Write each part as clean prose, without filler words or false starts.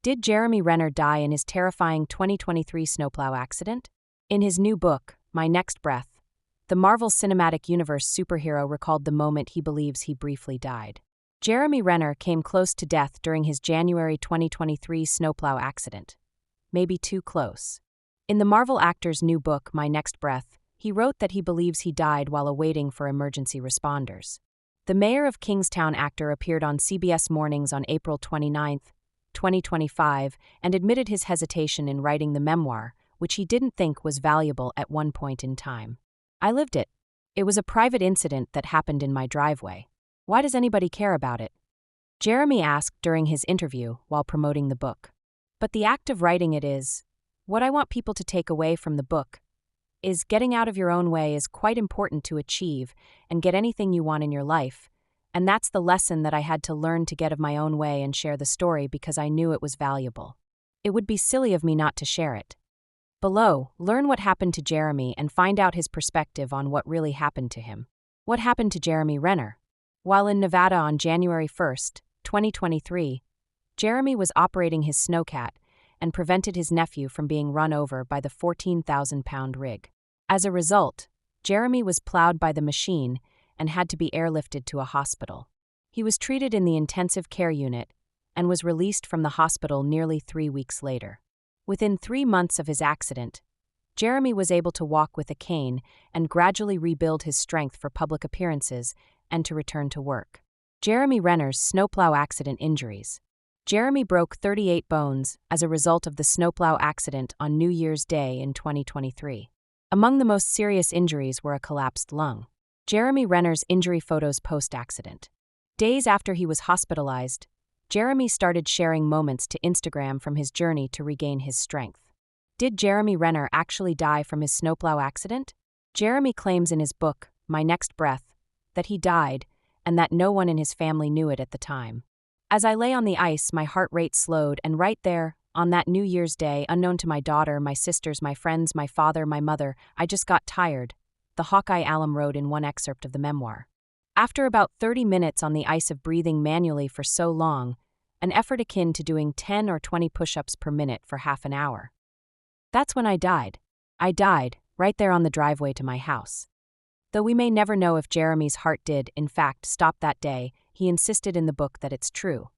Did Jeremy Renner die in his terrifying 2023 snowplow accident? In his new book, My Next Breath, the Marvel Cinematic Universe superhero recalled the moment he believes he briefly died. Jeremy Renner came close to death during his January 2023 snowplow accident. Maybe too close. In the Marvel actor's new book, My Next Breath, he wrote that he believes he died while awaiting for emergency responders. The Mayor of Kingstown actor appeared on CBS Mornings on April 29, 2025, and admitted his hesitation in writing the memoir, which he didn't think was valuable at one point in time. "I lived it. It was a private incident that happened in my driveway. Why does anybody care about it?" Jeremy asked during his interview while promoting the book. But the act of writing it is, what I want people to take away from the book is getting out of your own way is quite important to achieve and get anything you want in your life, and that's the lesson that I had to learn to get of my own way and share the story because I knew it was valuable. It would be silly of me not to share it. Below, learn what happened to Jeremy and find out his perspective on what really happened to him. What happened to Jeremy Renner? While in Nevada on January 1, 2023, Jeremy was operating his snowcat and prevented his nephew from being run over by the 14,000-pound rig. As a result, Jeremy was plowed by the machine and had to be airlifted to a hospital. He was treated in the intensive care unit and was released from the hospital nearly 3 weeks later. Within 3 months of his accident, Jeremy was able to walk with a cane and gradually rebuild his strength for public appearances and to return to work. Jeremy Renner's snowplow accident injuries. Jeremy broke 38 bones as a result of the snowplow accident on New Year's Day in 2023. Among the most serious injuries were a collapsed lung. Jeremy Renner's injury photos post-accident. Days after he was hospitalized, Jeremy started sharing moments to Instagram from his journey to regain his strength. Did Jeremy Renner actually die from his snowplow accident? Jeremy claims in his book, My Next Breath, that he died and that no one in his family knew it at the time. "As I lay on the ice, my heart rate slowed, and right there, on that New Year's Day, unknown to my daughter, my sisters, my friends, my father, my mother, I just got tired," the Hawkeye alum wrote in one excerpt of the memoir. After about 30 minutes on the ice of breathing manually for so long, an effort akin to doing 10 or 20 push-ups per minute for half an hour. "That's when I died. I died, right there on the driveway to my house." Though we may never know if Jeremy's heart did, in fact, stop that day, he insisted in the book that it's true.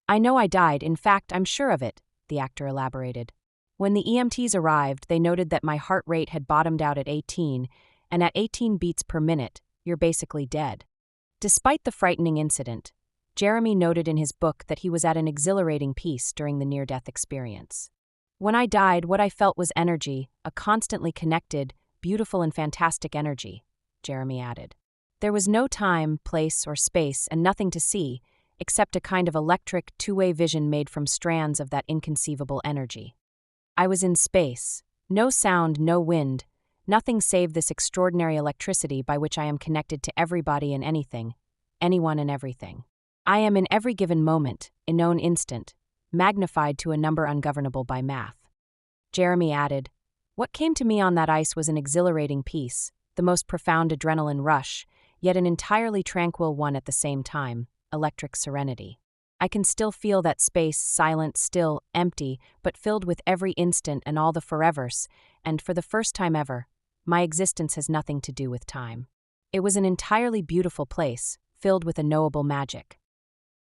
"I know I died, in fact, I'm sure of it," the actor elaborated. "When the EMTs arrived, they noted that my heart rate had bottomed out at 18, and at 18 beats per minute, you're basically dead." Despite the frightening incident, Jeremy noted in his book that he was at an exhilarating peace during the near-death experience. "When I died, what I felt was energy, a constantly connected, beautiful and fantastic energy," Jeremy added. "There was no time, place, or space, and nothing to see, except a kind of electric, two-way vision made from strands of that inconceivable energy. I was in space. No sound, no wind, nothing save this extraordinary electricity by which I am connected to everybody and anything, anyone and everything. I am in every given moment, in known instant, magnified to a number ungovernable by math." Jeremy added, "What came to me on that ice was an exhilarating peace, the most profound adrenaline rush, yet an entirely tranquil one at the same time, electric serenity. I can still feel that space, silent, still, empty, but filled with every instant and all the forevers, and for the first time ever, my existence has nothing to do with time. It was an entirely beautiful place, filled with a knowable magic."